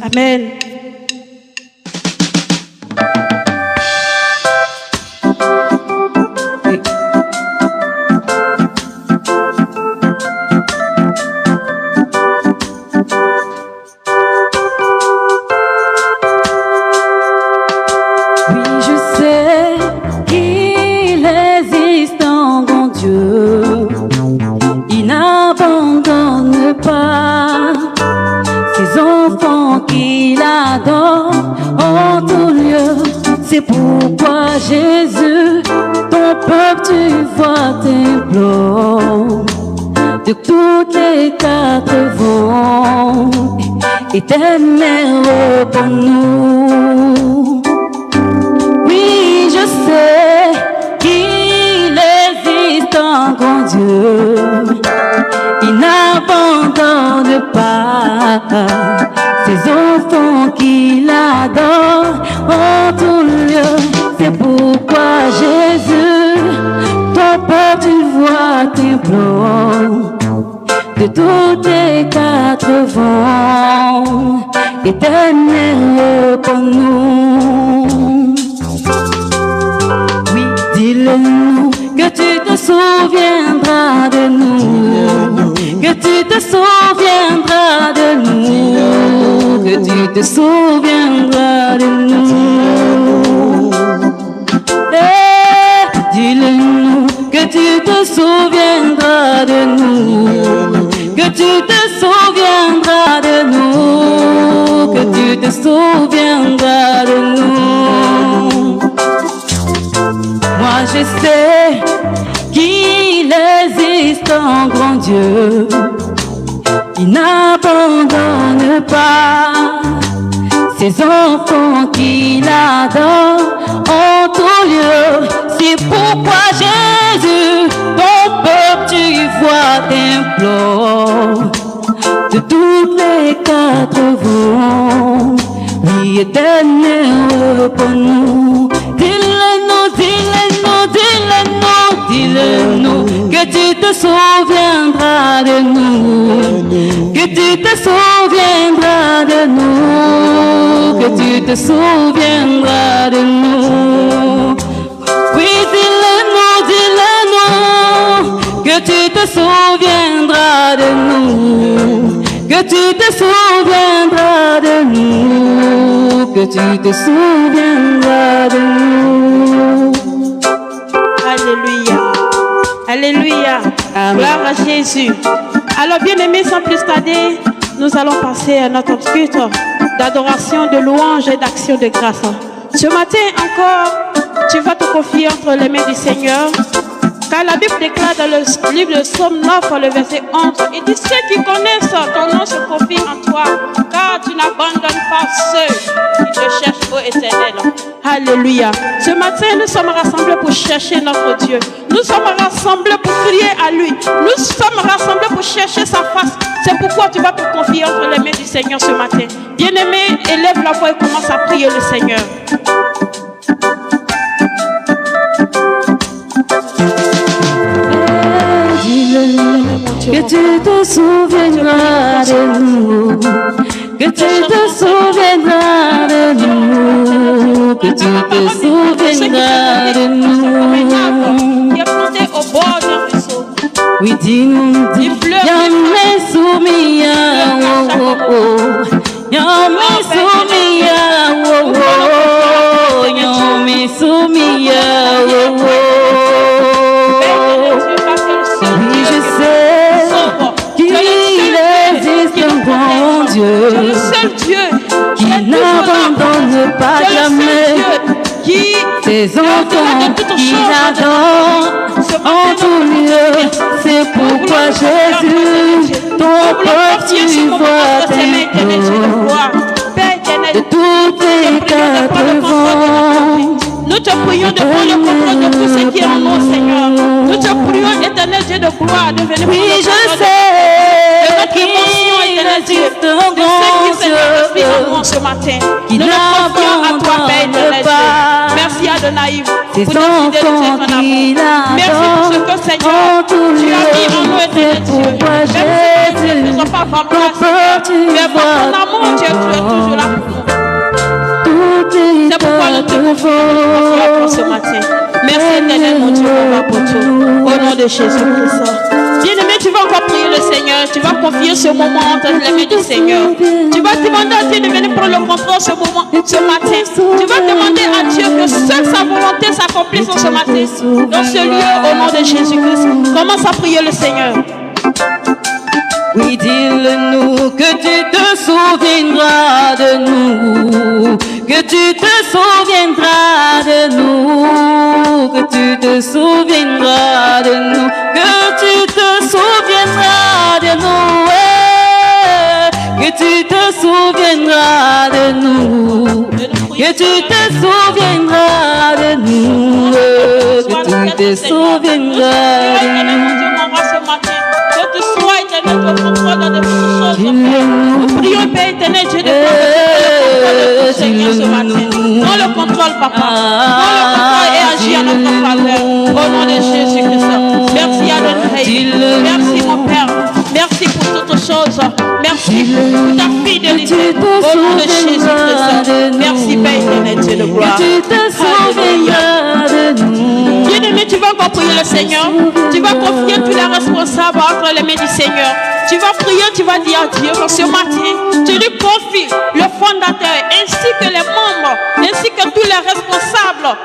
Amen. C'est pourquoi Jésus, ton peuple tu vois t'implore de toutes les quatre vents, éternel pour nous. Oui, je sais qu'il existe un grand Dieu, il n'abandonne pas ses enfants qu'il adore en tout lieu. C'est pourquoi Jésus, ton peuple tu vois t'implore de toutes les quatre vents, éternel pour nous. Oui, dis-le-nous que tu te souviendras de nous, que tu te souviendras de nous, que tu te souviendras de nous. Dis-le-nous que tu te souviendras de nous, que tu te souviendras de nous, que tu te souviendras de nous. Moi je sais qu'il existe un grand Dieu, il n'abandonne pas ses enfants qu'il adore en tout lieu. C'est pourquoi Jésus, ton peuple tu vois t'implore de toutes les quatre vents, oui éternel pour nous. Dis-le-nous, dis-le-nous, dis-le-nous, dis-le-nous, que tu te souviendras de nous, que tu te souviendras de nous, que tu te souviendras de nous. Oui, dis-le-nous, dis-le-nous, que tu te souviendras de nous, que tu te souviendras de nous, que tu te souviendras de nous. Alléluia. Alléluia. Amen. Gloire à Jésus. Alors, bien-aimés, sans plus tarder, nous allons passer à notre culte d'adoration, de louange et d'action de grâce. Ce matin encore, tu vas te confier entre les mains du Seigneur. Car la Bible déclare dans le livre de Psaume 9, le verset 11, il dit: ceux qui connaissent ton nom se confient en toi, car tu n'abandonnes pas ceux qui te cherchent, ô Éternel. Alléluia. Ce matin, nous sommes rassemblés pour chercher notre Dieu. Nous sommes rassemblés pour crier à lui. Nous sommes rassemblés pour chercher sa face. C'est pourquoi tu vas te confier entre les mains du Seigneur ce matin. Bien-aimé, élève la voix et commence à prier le Seigneur. Que tu te souviendras de nous, que tu te souviendras de nous, que tu te souviendras de nous. Oui, dis-nous, Yamé Soumia, oh oh oh, Yamé Soumia, oh oh, Yamé Soumia, oh oh. Dieu, le seul Dieu qui n'abandonne pas jamais ses enfants qu'il adore en tout lieu. C'est pourquoi Jésus, ton peuple tu vois t'implore de toutes les quatre vents. Nous te prions de prendre le contrôle de tout ce qui est en nous, Seigneur. Nous te prions, éternel Dieu de gloire, de venir oui, je sais de notre émotion, éternel Dieu, de ce qui s'est en nous ce matin. Nous nous confions à toi, Père éternel Dieu. Merci Adonai pour notre fidélité, ton amour. Merci pour ce que, Seigneur, tu as mis en nous, éternel Dieu. Merci pour ce que nous ne faisons pas voir, Seigneur. Mais pour ton amour, tu es toujours là. de Jésus-Christ. Bien-aimé, tu vas encore prier le Seigneur. Tu vas confier ce moment entre les mains du Seigneur. Tu vas demander à Dieu de venir prendre le contrôle ce matin. Tu vas demander à Dieu que seule sa volonté s'accomplisse en ce matin, dans ce lieu, au nom de Jésus-Christ. Commence à prier le Seigneur. Oui, dis-le-nous que tu te souviendras de nous, que tu te souviendras de nous, que tu te souviendras de nous, que tu te souviendras de nous, que tu te souviendras de nous, que tu te souviendras de nous, que tu te souviendras de nous. Notre contrôle dans de toutes choses. Nous prions, Père éternel, Dieu de gloire, Seigneur, ce matin. Dans le contrôle, Papa. Dans le contrôle et agis à notre faveur. Au nom de Jésus-Christ. Merci Adonai. Merci mon Père. Merci pour toutes choses. Merci pour ta fidélité. Au nom de Jésus-Christ. Merci, Père éternel, Dieu de gloire. Bien-aimé, tu vas encore prier le Seigneur. Tu vas confier tous les responsables entre les mains du Seigneur. Tu vas prier, tu vas dire à Dieu que ce matin, tu lui confies le fondateur ainsi que les membres, ainsi que tous les responsables